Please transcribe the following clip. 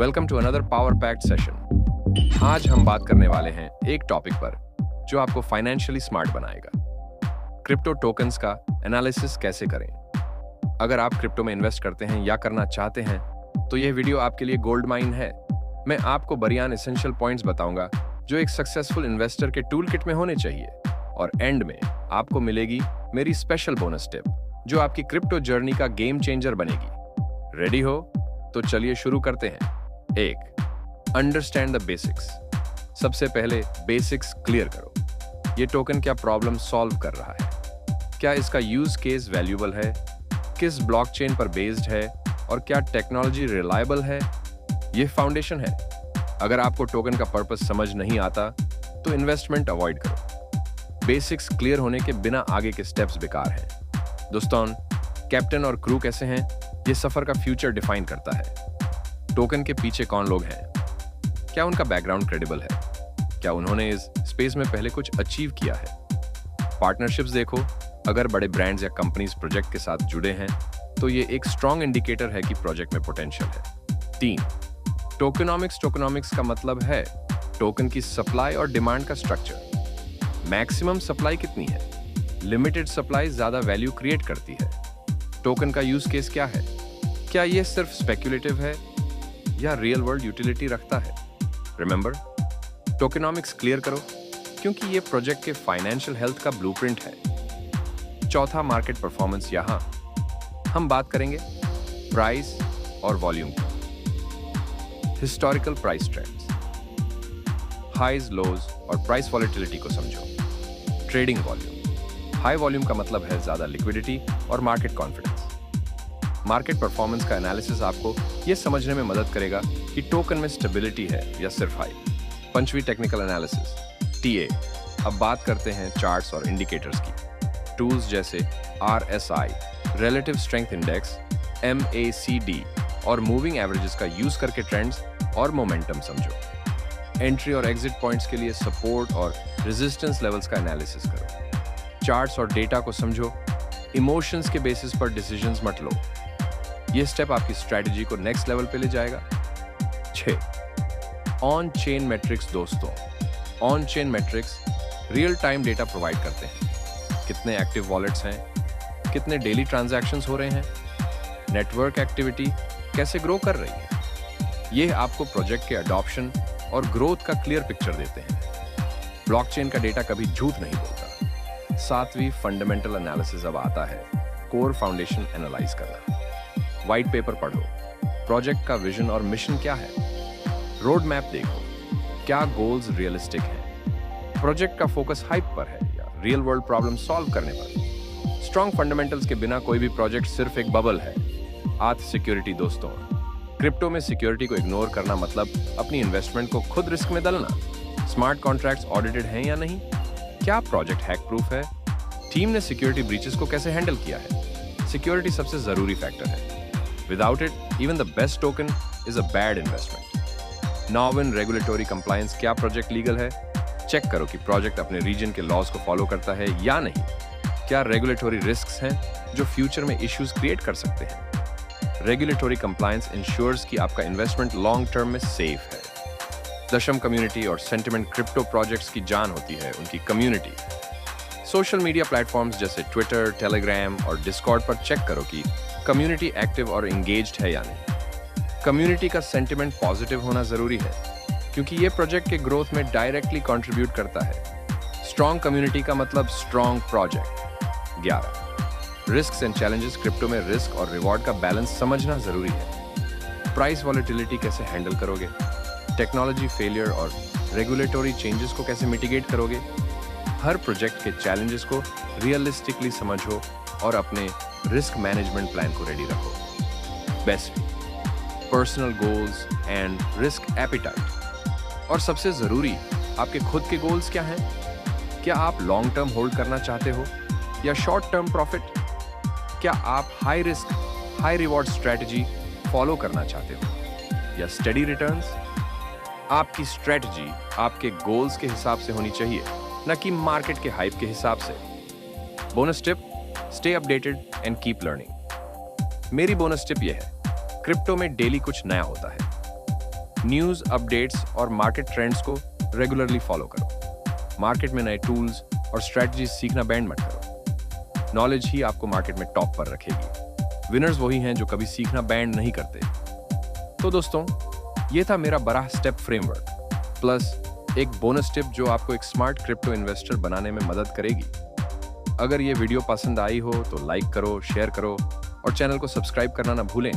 Welcome to another power packed session. आज हम बात करने वाले हैं एक टॉपिक पर जो आपको फाइनेंशियली स्मार्ट बनाएगा। क्रिप्टो टोकन्स का एनालिसिस कैसे करें। अगर आप क्रिप्टो में इन्वेस्ट करते हैं या करना चाहते हैं तो यह वीडियो आपके लिए गोल्ड माइन है। मैं आपको बढ़िया एसेंशियल पॉइंट्स बताऊंगा जो एक सक्सेसफुल इन्वेस्टर के टूल किट में होने चाहिए, और एंड में आपको मिलेगी मेरी स्पेशल बोनस टिप जो आपकी क्रिप्टो जर्नी का गेम चेंजर बनेगी। रेडी हो? तो चलिए शुरू करते हैं। 1. Understand the basics. सबसे पहले बेसिक्स क्लियर करो। ये टोकन क्या प्रॉब्लम सॉल्व कर रहा है, क्या इसका यूज केस वैल्यूएबल है, किस ब्लॉकचेन पर बेस्ड है और क्या टेक्नोलॉजी रिलायबल है। ये फाउंडेशन है। अगर आपको टोकन का पर्पस समझ नहीं आता तो इन्वेस्टमेंट अवॉइड करो। बेसिक्स क्लियर होने के बिना आगे के स्टेप्स बेकार हैं। दोस्तों, कैप्टन और क्रू कैसे हैं, ये सफर का फ्यूचर डिफाइन करता है। टोकन के पीछे कौन लोग हैं, क्या उनका बैकग्राउंड क्रेडिबल है, क्या उन्होंने इस स्पेस में पहले कुछ अचीव किया है। पार्टनरशिप्स देखो, अगर बड़े ब्रांड्स या कंपनीज प्रोजेक्ट के साथ जुड़े हैं तो ये एक स्ट्रॉन्ग इंडिकेटर है कि प्रोजेक्ट में पोटेंशियल है। 3. टोकेनॉमिक्स का मतलब है टोकन की सप्लाई और डिमांड का स्ट्रक्चर। मैक्सिमम सप्लाई कितनी है, लिमिटेड सप्लाई ज्यादा वैल्यू क्रिएट करती है। टोकन का यूज केस क्या है, क्या ये सिर्फ स्पेक्युलेटिव है या रियल वर्ल्ड यूटिलिटी रखता है। रिमेंबर, टोकेनॉमिक्स क्लियर करो क्योंकि ये प्रोजेक्ट के फाइनेंशियल हेल्थ का ब्लूप्रिंट है। 4. Market performance. यहां हम बात करेंगे प्राइस और वॉल्यूम की। हिस्टोरिकल प्राइस ट्रेंड्स, हाइज लोज और प्राइस वॉलेटिलिटी को समझो। ट्रेडिंग वॉल्यूम, हाई वॉल्यूम का मतलब है ज्यादा लिक्विडिटी और मार्केट कॉन्फिडेंस। मार्केट परफॉर्मेंस का एनालिसिस आपको यह समझने में मदद करेगा कि टोकन में स्टेबिलिटी है या सिर्फ हाइप। 5वीं टेक्निकल एनालिसिस टीए। अब बात करते हैं चार्ट्स और इंडिकेटर्स की। टूल्स जैसे RSI, relative strength index, MACD और मूविंग एवरेजेस का यूज करके ट्रेंड्स और मोमेंटम समझो। एंट्री और एग्जिट पॉइंट्स के लिए सपोर्ट और रेजिस्टेंस लेवल्स का एनालिसिस करो। चार्ट्स और डेटा को समझो, इमोशंस के बेसिस पर डिसीजंस मत लो। ये स्टेप आपकी स्ट्रेटजी को नेक्स्ट लेवल पे ले जाएगा। 6. On chain metrics. दोस्तों, on chain metrics real time data provide करते हैं। कितने एक्टिव वॉलेट्स हैं, कितने डेली ट्रांजैक्शंस हो रहे हैं, नेटवर्क एक्टिविटी कैसे ग्रो कर रही है। ये आपको प्रोजेक्ट के अडॉप्शन और ग्रोथ का क्लियर पिक्चर देते हैं। ब्लॉकचेन का डेटा कभी झूठ नहीं बोलता। 7वीं फंडामेंटल एनालिसिस अब आता है कोर फाउंडेशन एनालाइज करना। व्हाइट पेपर पढ़ो, प्रोजेक्ट का विजन और मिशन क्या है। रोड मैप देखो, क्या गोल्स रियलिस्टिक हैं, प्रोजेक्ट का फोकस हाइप पर है या रियल वर्ल्ड प्रॉब्लम सॉल्व करने पर। स्ट्रॉन्ग फंडामेंटल्स के बिना कोई भी प्रोजेक्ट सिर्फ एक बबल है। आत्म सिक्योरिटी। दोस्तों, क्रिप्टो में सिक्योरिटी को इग्नोर करना मतलब अपनी इन्वेस्टमेंट को खुद रिस्क में डालना। स्मार्ट कॉन्ट्रैक्ट्स ऑडिटेड हैं या नहीं, क्या प्रोजेक्ट हैक प्रूफ है, टीम ने सिक्योरिटी ब्रीचेस को कैसे हैंडल किया है। सिक्योरिटी सबसे जरूरी फैक्टर है। Without it, even the best token is a bad investment. Novel regulatory compliance। क्या प्रोजेक्ट लीगल है, चेक करो कि प्रोजेक्ट अपने रीजन के लॉज को फॉलो करता है या नहीं। क्या रेगुलेटरी रिस्क्स हैं जो फ्यूचर में इश्यूज क्रिएट कर सकते हैं। रेगुलेटरी कंप्लायंस इंश्योर्स कि आपका इन्वेस्टमेंट लॉन्ग टर्म में सेफ है। 10वीं कम्युनिटी और सेंटिमेंट। क्रिप्टो प्रोजेक्ट्स की जान होती है उनकी कम्युनिटी। सोशल मीडिया प्लेटफॉर्म्स जैसे ट्विटर, टेलीग्राम और डिस्कॉर्ड पर चेक करो कि कम्युनिटी एक्टिव और एंगेज्ड है या नहीं। कम्युनिटी का सेंटिमेंट पॉजिटिव होना जरूरी है क्योंकि ये प्रोजेक्ट के ग्रोथ में डायरेक्टली कंट्रीब्यूट करता है। स्ट्रॉन्ग कम्युनिटी का मतलब strong project. 11. Risks and challenges. Crypto में रिस्क और रिवॉर्ड का बैलेंस समझना जरूरी है। प्राइस वॉलेटिलिटी कैसे हैंडल करोगे, टेक्नोलॉजी फेलियर और रेगुलेटरी चेंजेस को कैसे मिटिगेट करोगे। हर प्रोजेक्ट के चैलेंजेस को रियलिस्टिकली समझो और अपने रिस्क मैनेजमेंट प्लान को रेडी रखो। Best personal goals and risk appetite. और सबसे जरूरी, आपके खुद के गोल्स क्या हैं। क्या आप लॉन्ग टर्म होल्ड करना चाहते हो या शॉर्ट टर्म प्रॉफिट। क्या आप high risk high reward strategy follow करना चाहते हो या स्टडी रिटर्न्स। आपकी स्ट्रेटजी आपके गोल्स के हिसाब से होनी चाहिए, न कि मार्केट के हाइप के हिसाब से। Bonus tip, stay updated and keep learning. मेरी बोनस टिप यह है, क्रिप्टो में डेली कुछ नया होता है। न्यूज़, अपडेट्स और मार्केट ट्रेंड्स को रेगुलरली फॉलो करो। मार्केट में नए टूल्स और स्ट्रेटजीज सीखना बैंड मत करो। नॉलेज ही आपको मार्केट में टॉप पर रखेगी। विनर्स वही हैं जो कभी सीखना बैंड नहीं करते। तो दोस्तों, ये था मेरा बड़ा स्टेप फ्रेमवर्क प्लस एक बोनस टिप जो आपको एक स्मार्ट क्रिप्टो इन्वेस्टर बनाने में मदद करेगी। अगर ये वीडियो पसंद आई हो तो लाइक करो, शेयर करो और चैनल को सब्सक्राइब करना ना भूलें।